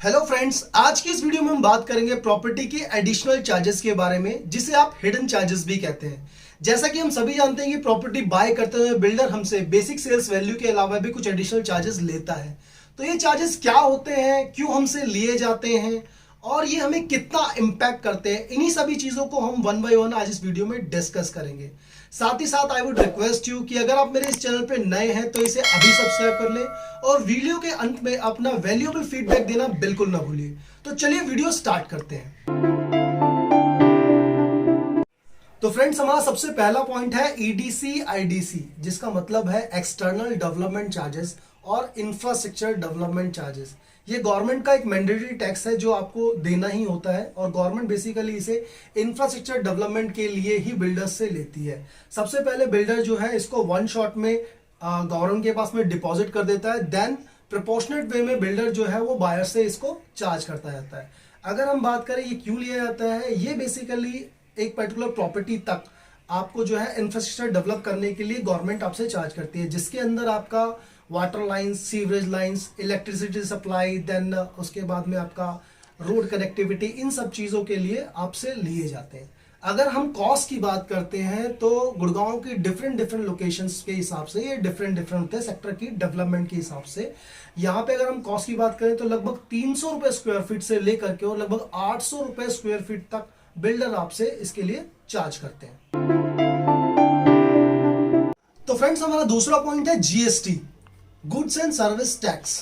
Hello friends, आज की इस वीडियो में हम बात करेंगे प्रॉपर्टी के एडिशनल चार्जेस के बारे में, जिसे आप हिडन चार्जेस भी कहते हैं। जैसा कि हम सभी जानते हैं कि प्रॉपर्टी बाय करते हुए बिल्डर हमसे बेसिक सेल्स वैल्यू के अलावा भी कुछ एडिशनल चार्जेस लेता है। तो ये चार्जेस क्या होते हैं, क्यों हमसे लिए जाते हैं और ये हमें कितना इम्पैक्ट करते हैं, इन्हीं सभी चीजों को हम वन बाय वन आज इस वीडियो में डिस्कस करेंगे। साथ ही साथ आई वुड रिक्वेस्ट यू कि अगर आप मेरे इस चैनल पे नए हैं तो इसे अभी सब्सक्राइब कर लें और वीडियो के अंत में अपना वैल्यूएबल फीडबैक देना बिल्कुल ना भूलिए। तो चलिए वीडियो स्टार्ट करते हैं। तो फ्रेंड्स, हमारा सबसे पहला पॉइंट है ईडीसी आईडीसी, जिसका मतलब है एक्सटर्नल डेवलपमेंट चार्जेस और इंफ्रास्ट्रक्चर डेवलपमेंट चार्जेस। ये गवर्नमेंट का एक मैंडेटरी टैक्स है जो आपको देना ही होता है और गवर्नमेंट बेसिकली इसे इंफ्रास्ट्रक्चर डेवलपमेंट के लिए ही बिल्डर्स से लेती है। सबसे पहले बिल्डर जो है इसको वन शॉट में गवर्नमेंट के पास में डिपॉजिट कर देता है, देन प्रोपोर्शनेट वे में बिल्डर जो है वो बायर से इसको चार्ज करता जाता है। अगर हम बात करें ये क्यों लिया जाता है, ये बेसिकली एक पर्टिकुलर प्रॉपर्टी तक आपको जो है इंफ्रास्ट्रक्चर डेवलप करने के लिए गवर्नमेंट आपसे चार्ज करती है, जिसके अंदर आपका water lines, sewerage lines, electricity supply, then उसके बाद में आपका रोड कनेक्टिविटी, इन सब चीज़ों के लिए आपसे लिए जाते हैं। अगर हम कॉस्ट की बात करते हैं तो गुड़गांव की डिफरेंट लोकेशंस के हिसाब से ये डिफरेंट होते हैं सेक्टर की डेवलपमेंट के हिसाब से। यहाँ पे अगर हम कॉस्ट की बात करें तो लगभग 300 रुपए स्क्वायर फीट से लेकर के और लगभग 800 रुपए स्क्वायर फीट तक बिल्डर आपसे इसके लिए चार्ज करते हैं। तो फ्रेंड्स, हमारा दूसरा पॉइंट है GST, goods and service tax.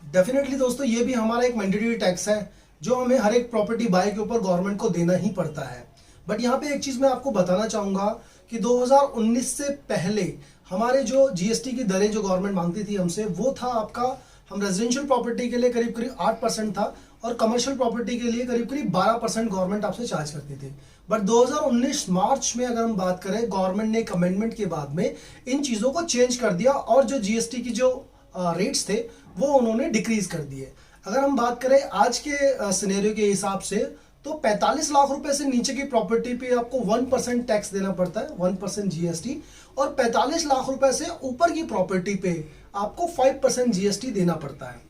Definitely दोस्तों, ये भी हमारा एक मैंडेटरी टैक्स है जो हमें हर एक प्रॉपर्टी बाय के ऊपर गवर्नमेंट को देना ही पड़ता है। बट यहाँ पे एक चीज मैं आपको बताना चाहूंगा कि 2019 से पहले हमारे जो जीएसटी की दरें जो गवर्नमेंट मांगती थी हमसे, वो था आपका, हम रेजिडेंशियल प्रॉपर्टी के लिए करीब करीब 8% था और कमर्शियल प्रॉपर्टी के लिए करीब करीब 12% गवर्नमेंट आपसे चार्ज करती थी। बट 2019 मार्च में अगर हम बात करें, गवर्नमेंट ने एक अमेंडमेंट के बाद में इन चीजों को चेंज कर दिया और जो जीएसटी की जो रेट्स थे वो उन्होंने डिक्रीज कर दिए। अगर हम बात करें आज के सिनेरियो के हिसाब से तो 45 लाख रुपए से नीचे की प्रॉपर्टी पे आपको 1% टैक्स देना पड़ता है, 1% जीएसटी, और 45 लाख रुपए से ऊपर की प्रॉपर्टी पे आपको 5% जीएसटी देना पड़ता है।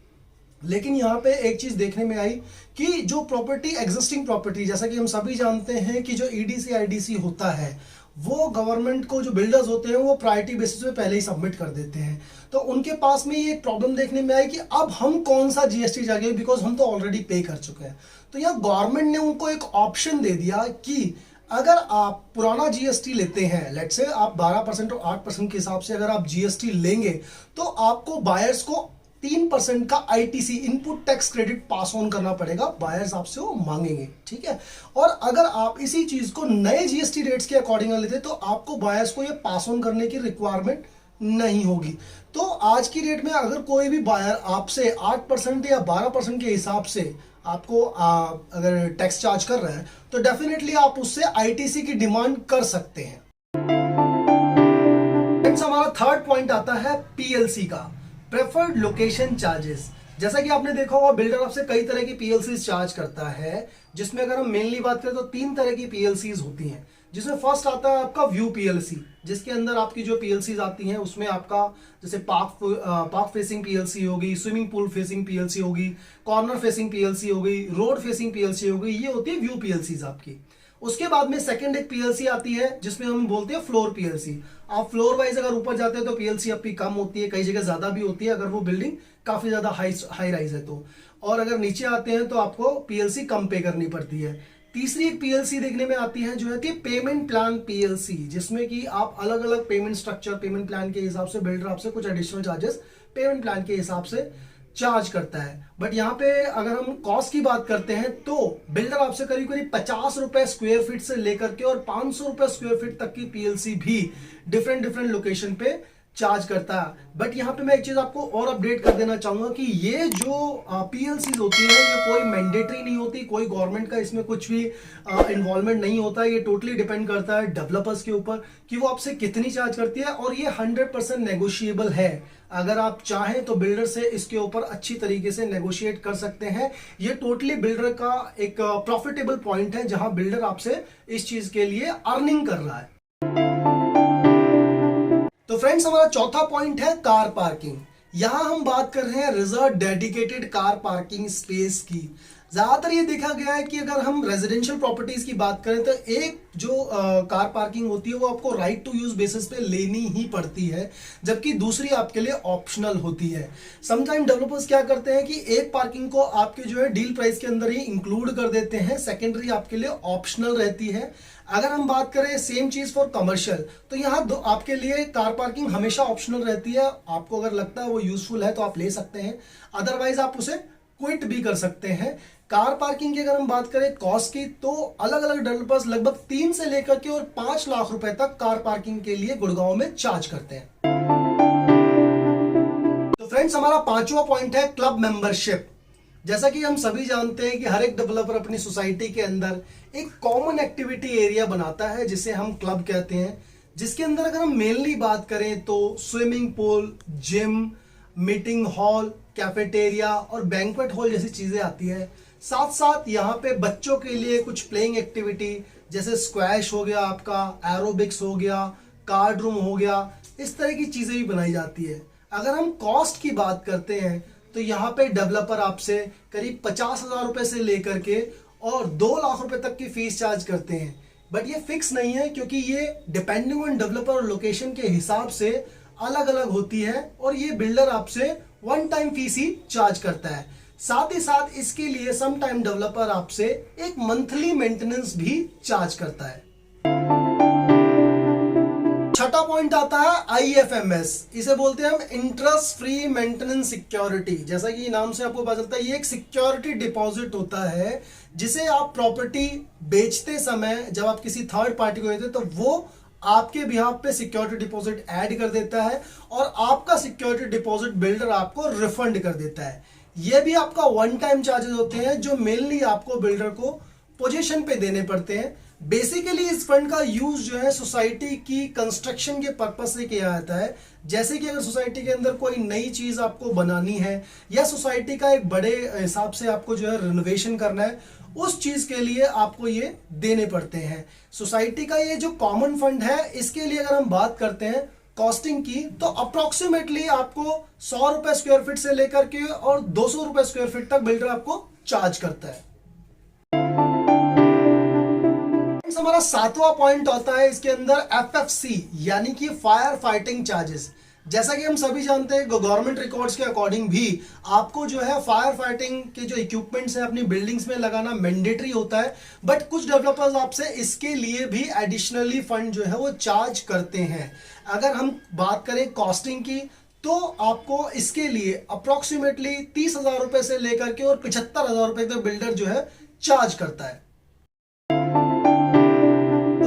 लेकिन यहाँ पे एक चीज देखने में आई कि जो प्रॉपर्टी एग्जिस्टिंग प्रॉपर्टी, जैसा कि हम सभी जानते हैं कि जो ईडीसी आईडीसी होता है वो गवर्नमेंट को, जो बिल्डर्स होते हैं वो प्रायोरिटी बेसिस पे पहले ही सबमिट कर देते हैं। तो उनके पास में ये एक प्रॉब्लम देखने में आई कि अब हम कौन सा जीएसटी जाएंगे, बिकॉज हम तो ऑलरेडी पे कर चुके हैं। तो यहाँ गवर्नमेंट ने उनको एक ऑप्शन दे दिया कि अगर आप पुराना जीएसटी लेते हैं, लेट्स से आप 12% और 8% के हिसाब से अगर आप जीएसटी लेंगे तो आपको बायर्स को 3% का ITC, input tax credit, pass on करना पड़ेगा, बायर्स आपसे वो मांगेंगे, ठीक है। और अगर आप इसी चीज को नए जीएसटी रेट्स के अकॉर्डिंग लेते तो आपको बायर्स को ये पास ऑन करने की रिक्वायरमेंट नहीं होगी। तो आज की डेट में अगर कोई भी बायर आपसे 8% या 12% के हिसाब से आपको अगर टैक्स चार्ज कर रहा है तो डेफिनेटली आप उससे आईटीसी की डिमांड कर सकते हैं। हमारा थर्ड पॉइंट आता है पीएलसी का, प्रेफर्ड लोकेशन चार्जेस। जैसा कि आपने देखा होगा बिल्डर आपसे कई तरह की पीएलसी चार्ज करता है, जिसमें अगर हम मेनली बात करें तो 3 तरह की पीएलसी होती हैं। जिसमें फर्स्ट आता है आपका व्यू पीएलसी, जिसके अंदर आपकी जो पीएलसी आती हैं उसमें आपका जैसे पार्क फेसिंग पीएलसी होगी, स्विमिंग पूल फेसिंग पीएलसी होगी, कॉर्नर फेसिंग पीएलसी होगी, रोड फेसिंग पीएलसी होगी, ये होती है व्यू पीएलसी आपकी। उसके बाद में सेकंड एक पीएलसी आती है जिसमें हम बोलते हैं फ्लोर पीएलसी। आप फ्लोर वाइज अगर ऊपर जाते हैं तो पीएलसी आपकी कम होती है, कई जगह ज्यादा भी होती है अगर वो बिल्डिंग काफी ज्यादा हाई राइज है तो, और अगर नीचे आते हैं तो आपको पीएलसी कम पे करनी पड़ती है। तीसरी एक पीएलसी देखने में आती है जो है कि पेमेंट प्लान पीएलसी, जिसमें कि आप अलग अलग पेमेंट स्ट्रक्चर, पेमेंट प्लान के हिसाब से बिल्डर आपसे कुछ एडिशनल चार्जेस पेमेंट प्लान के हिसाब से चार्ज करता है। बट यहाँ पे अगर हम कॉस्ट की बात करते हैं तो बिल्डर आपसे करीब करीब 50 रुपए स्क्वायर फीट से लेकर के और 500 रुपए स्क्वायर फीट तक की पीएलसी भी डिफरेंट लोकेशन पे चार्ज करता है। बट यहाँ पे मैं एक चीज आपको और अपडेट कर देना चाहूंगा कि ये जो पीएलसी होती है ये कोई मैंडेटरी नहीं होती, कोई गवर्नमेंट का इसमें कुछ भी इन्वॉल्वमेंट नहीं होता है। ये टोटली डिपेंड करता है डेवलपर्स के ऊपर कि वो आपसे कितनी चार्ज करती है, और ये 100% नेगोशिएबल है। अगर आप चाहें तो बिल्डर से इसके ऊपर अच्छी तरीके से नेगोशिएट कर सकते हैं। ये टोटली बिल्डर का एक प्रॉफिटेबल पॉइंट है जहां बिल्डर आपसे इस चीज के लिए अर्निंग कर रहा है। तो फ्रेंड्स, हमारा चौथा पॉइंट है कार पार्किंग। यहाँ हम बात कर रहे हैं reserve dedicated car parking space की। ज्यादातर ये देखा गया है कि अगर हम रेजिडेंशियल प्रॉपर्टीज की बात करें तो एक जो कार पार्किंग होती है वो आपको राइट टू यूज बेसिस पे लेनी ही पड़ती है, जबकि दूसरी आपके लिए ऑप्शनल होती है। समटाइम डेवलपर्स क्या करते हैं कि एक पार्किंग को आपके जो है डील प्राइस के अंदर ही इंक्लूड कर देते हैं, सेकेंडरी आपके लिए ऑप्शनल रहती है। अगर हम बात करें सेम चीज फॉर कमर्शियल, तो यहाँ आपके लिए कार पार्किंग हमेशा ऑप्शनल रहती है। आपको अगर लगता है वो यूजफुल है तो आप ले सकते हैं, अदरवाइज आप उसे क्विट भी कर सकते हैं। कार पार्किंग की अगर हम बात करें कॉस्ट की, तो अलग अलग डेवलपर्स लगभग 3 से लेकर के और 5 लाख रुपए तक कार पार्किंग के लिए गुड़गांव में चार्ज करते हैं। तो फ्रेंड्स, हमारा 5वां पॉइंट है क्लब मेंबरशिप। जैसा कि हम सभी जानते हैं कि हर एक डेवलपर अपनी सोसाइटी के अंदर एक कॉमन एक्टिविटी एरिया बनाता है जिसे हम क्लब कहते हैं, जिसके अंदर अगर हम मेनली बात करें तो swimming pool, gym, meeting hall, cafeteria और बैंक्वेट हॉल जैसी चीजें आती है। साथ साथ यहाँ पे बच्चों के लिए कुछ प्लेइंग एक्टिविटी जैसे स्क्वैश हो गया, आपका एरोबिक्स हो गया, कार्ड रूम हो गया, इस तरह की चीजें भी बनाई जाती है। अगर हम कॉस्ट की बात करते हैं तो यहाँ पे डेवलपर आपसे करीब 50,000 रुपए से लेकर के और 2 लाख रुपए तक की फीस चार्ज करते हैं। बट ये फिक्स नहीं है, क्योंकि ये डिपेंडिंग ऑन डेवलपर और लोकेशन के हिसाब से अलग अलग होती है और ये बिल्डर आपसे वन टाइम फीस ही चार्ज करता है। साथ ही साथ इसके लिए सम टाइम डेवलपर आपसे एक मंथली मेंटेनेंस भी चार्ज करता है। छठा पॉइंट आता है IFMS। इसे बोलते हैं हम इंटरेस्ट फ्री मेंटेनेंस सिक्योरिटी। जैसा कि नाम से आपको पता चलता है, ये एक सिक्योरिटी डिपॉजिट होता है जिसे आप प्रॉपर्टी बेचते समय जब आप किसी थर्ड पार्टी को देते हैं तो वो आपके बिहाफ पे सिक्योरिटी डिपॉजिट ऐड कर देता है और आपका सिक्योरिटी डिपॉजिट बिल्डर आपको रिफंड कर देता है। ये भी आपका वन टाइम चार्जेस होते हैं जो मेनली आपको बिल्डर को पोजीशन पे देने पड़ते हैं। बेसिकली इस फंड का यूज जो है सोसाइटी की कंस्ट्रक्शन के पर्पज से किया जाता है। जैसे कि अगर सोसाइटी के अंदर कोई नई चीज आपको बनानी है या सोसाइटी का एक बड़े हिसाब से आपको जो है रिनोवेशन करना है, उस चीज के लिए आपको ये देने पड़ते हैं। सोसाइटी का ये जो कॉमन फंड है, इसके लिए अगर हम बात करते हैं कॉस्टिंग की, तो अप्रोक्सीमेटली आपको 100 रुपए स्क्वायर फीट से लेकर के और 200 रुपए स्क्वायर फीट तक बिल्डर आपको चार्ज करता है। हमारा 7वां पॉइंट आता है इसके अंदर FFC यानी कि फायर फाइटिंग चार्जेस। जैसा कि हम सभी जानते हैं गवर्नमेंट रिकॉर्ड्स के अकॉर्डिंग भी आपको जो है फायर फाइटिंग के जो इक्विपमेंट्स हैं अपनी बिल्डिंग्स में लगाना मैंडेटरी होता है। बट कुछ डेवलपर्स आपसे इसके लिए भी एडिशनली फंड जो है वो चार्ज करते हैं। अगर हम बात करें कॉस्टिंग की, तो आपको इसके लिए अप्रोक्सीमेटली 30,000 रुपए से लेकर के और 75,000 रुपए तक बिल्डर जो है चार्ज करता है।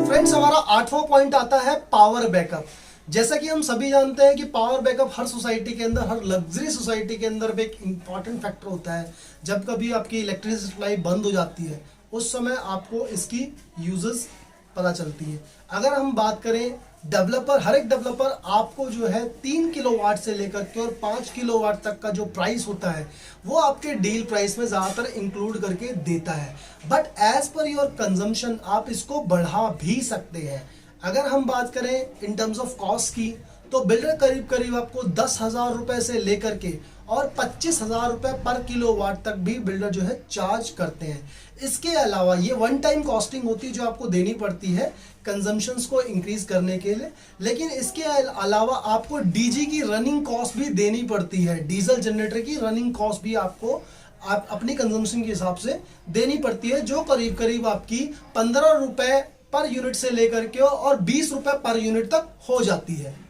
फ्रेंड्स, हमारा 8वां पॉइंट आता है पावर बैकअप। जैसा कि हम सभी जानते हैं कि पावर बैकअप हर सोसाइटी के अंदर, हर लग्जरी सोसाइटी के अंदर एक इंपॉर्टेंट फैक्टर होता है। जब कभी आपकी इलेक्ट्रिसिटी सप्लाई बंद हो जाती है उस समय आपको इसकी यूजेस पता चलती है। अगर हम बात करें डेवलपर, हर एक डेवलपर आपको जो है 3 किलोवाट से लेकर के और 5 किलोवाट तक का जो प्राइस होता है वो आपके डील प्राइस में ज्यादातर इंक्लूड करके देता है। But as per your consumption आप इसको बढ़ा भी सकते हैं। अगर हम बात करें इन टर्म्स ऑफ कॉस्ट की, तो बिल्डर करीब करीब आपको 10,000 रुपए से लेकर के और 25,000 रुपए पर किलोवाट तक भी बिल्डर जो है चार्ज करते हैं। इसके अलावा ये वन टाइम कॉस्टिंग होती है जो आपको देनी पड़ती है कंजम्पशंस को इंक्रीज करने के लिए, लेकिन इसके अलावा आपको डीजी की रनिंग कॉस्ट भी देनी पड़ती है। डीजल जनरेटर की रनिंग कॉस्ट भी आपको आप अपनी कंजम्पशन के हिसाब से देनी पड़ती है, जो करीब करीब आपकी 15 रुपए पर यूनिट से लेकर के और 20 रुपए पर यूनिट तक हो जाती है।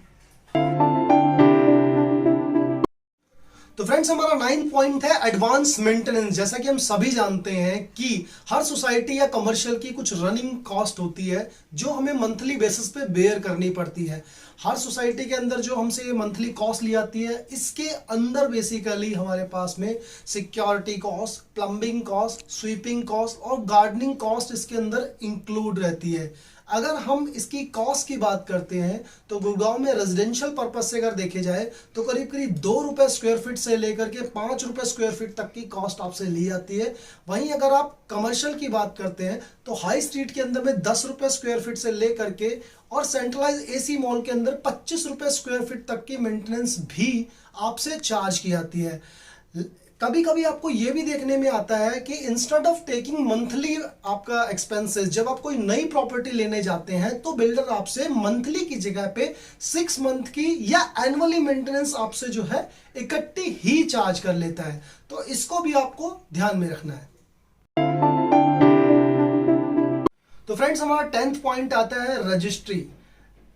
तो फ्रेंड्स, हमारा 9 पॉइंट है एडवांस मेंटेनेंस। जैसा कि हम सभी जानते हैं कि हर सोसाइटी या कमर्शियल की कुछ रनिंग कॉस्ट होती है जो हमें मंथली बेसिस पे बेयर करनी पड़ती है। हर सोसाइटी के अंदर जो हमसे ये मंथली कॉस्ट ली जाती है, इसके अंदर बेसिकली हमारे पास में security cost, plumbing cost, sweeping cost और गार्डनिंग कॉस्ट इसके अंदर इंक्लूड रहती है। अगर हम इसकी कॉस्ट की बात करते हैं तो गुड़गांव में रेजिडेंशियल पर्पस से अगर देखे जाए तो करीब करीब 2 रुपए स्क्वायर फीट से लेकर के 5 रुपए स्क्वायर फीट तक की कॉस्ट आपसे ली जाती है। वहीं अगर आप कमर्शियल की बात करते हैं तो हाई स्ट्रीट के अंदर में 10 रुपए स्क्वायर फीट से लेकर के और सेंट्रलाइज एसी मॉल के अंदर 25 रुपए स्क्वायर फीट तक की मेंटेनेंस भी आपसे चार्ज की जाती है। कभी कभी आपको ये भी देखने में आता है कि इंस्टेड ऑफ टेकिंग मंथली आपका एक्सपेंसेस, जब आप कोई नई प्रॉपर्टी लेने जाते हैं तो बिल्डर आपसे मंथली की जगह पे 6 मंथ की या एनुअली मेंटेनेंस आपसे जो है इकट्ठी ही चार्ज कर लेता है। तो इसको भी आपको ध्यान में रखना है। तो फ्रेंड्स, हमारा 10th पॉइंट आता है रजिस्ट्री।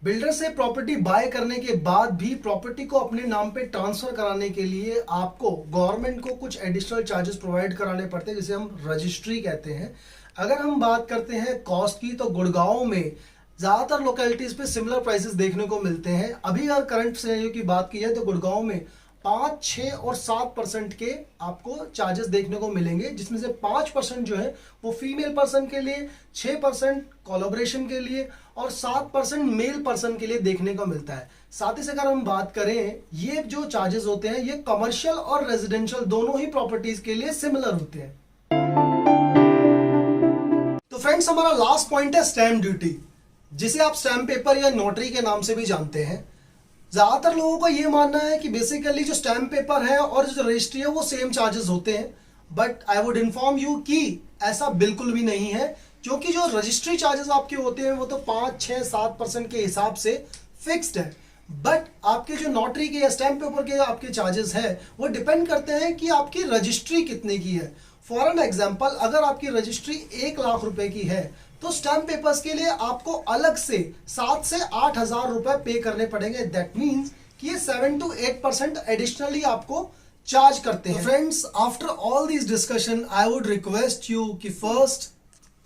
बिल्डर से प्रॉपर्टी बाय करने के बाद भी प्रॉपर्टी को अपने नाम पे ट्रांसफर कराने के लिए आपको गवर्नमेंट को कुछ एडिशनल चार्जेस प्रोवाइड कराने पड़ते हैं, जिसे हम रजिस्ट्री कहते हैं। अगर हम बात करते हैं कॉस्ट की, तो गुड़गांव में ज्यादातर लोकेलिटीज पे सिमिलर प्राइसेस देखने को मिलते हैं। अभी अगर करंट सिनेरियो की बात की जाए तो गुड़गांव में 5, 6 और 7% के आपको चार्जेस देखने को मिलेंगे, जिसमें से 5% जो है वो फीमेल पर्सन के लिए, 6% कोलैबोरेशन के लिए और 7% मेल पर्सन के लिए देखने को मिलता है। साथ ही से अगर हम बात करें, ये जो चार्जेस होते हैं ये कमर्शियल और रेजिडेंशियल दोनों ही प्रॉपर्टीज के लिए सिमिलर होते हैं। तो फ्रेंड्स, हमारा लास्ट पॉइंट है स्टैंप ड्यूटी, जिसे आप स्टैंप पेपर या नोटरी के नाम से भी जानते हैं। ज्यादातर लोगों का ये मानना है कि बेसिकली जो स्टैंप पेपर है और जो रजिस्ट्री है वो सेम चार्जेस होते हैं, but I would inform you कि ऐसा बिल्कुल भी नहीं है, क्योंकि जो रजिस्ट्री चार्जेस आपके होते हैं वो तो 5, 6, 7% के हिसाब से फिक्स्ड है, बट आपके जो नोटरी के या स्टैंप पेपर के आपके चार्जेस है वो डिपेंड करते हैं कि आपकी रजिस्ट्री कितने की है। फॉर एन एग्जाम्पल, अगर आपकी रजिस्ट्री 1 लाख रुपए की है तो स्टैंप पेपर्स के लिए आपको अलग से 7 से 8 हजार रुपए पे करने पड़ेंगे। दैट मीन्स कि ये 7 to 8% एडिशनली आपको चार्ज करते हैं। Friends, after all this discussion I would request you कि फर्स्ट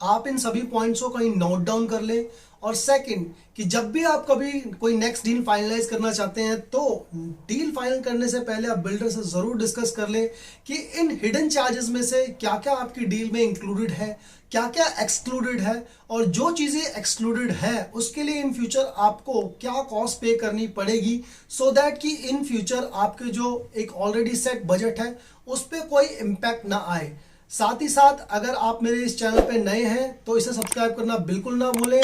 आप इन सभी पॉइंट्स को कहीं नोट डाउन कर लें, और सेकंड कि जब भी आप कभी कोई नेक्स्ट डील फाइनलाइज करना चाहते हैं तो डील फाइनल करने से पहले आप बिल्डर से जरूर डिस्कस कर लें कि इन हिडन चार्जेस में से क्या क्या आपकी डील में इंक्लूडेड है, क्या क्या एक्सक्लूडेड है, और जो चीजें एक्सक्लूडेड है उसके लिए इन फ्यूचर आपको क्या कॉस्ट पे करनी पड़ेगी, सो दैट कि इन फ्यूचर आपके जो एक ऑलरेडी सेट बजट है उस पर कोई इम्पैक्ट ना आए। साथ ही साथ अगर आप मेरे इस चैनल पे नए हैं तो इसे सब्सक्राइब करना बिल्कुल ना भूलें।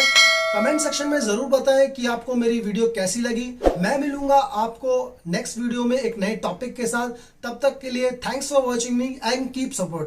कमेंट सेक्शन में जरूर बताएं कि आपको मेरी वीडियो कैसी लगी। मैं मिलूंगा आपको नेक्स्ट वीडियो में एक नए टॉपिक के साथ। तब तक के लिए thanks for watching me and keep support.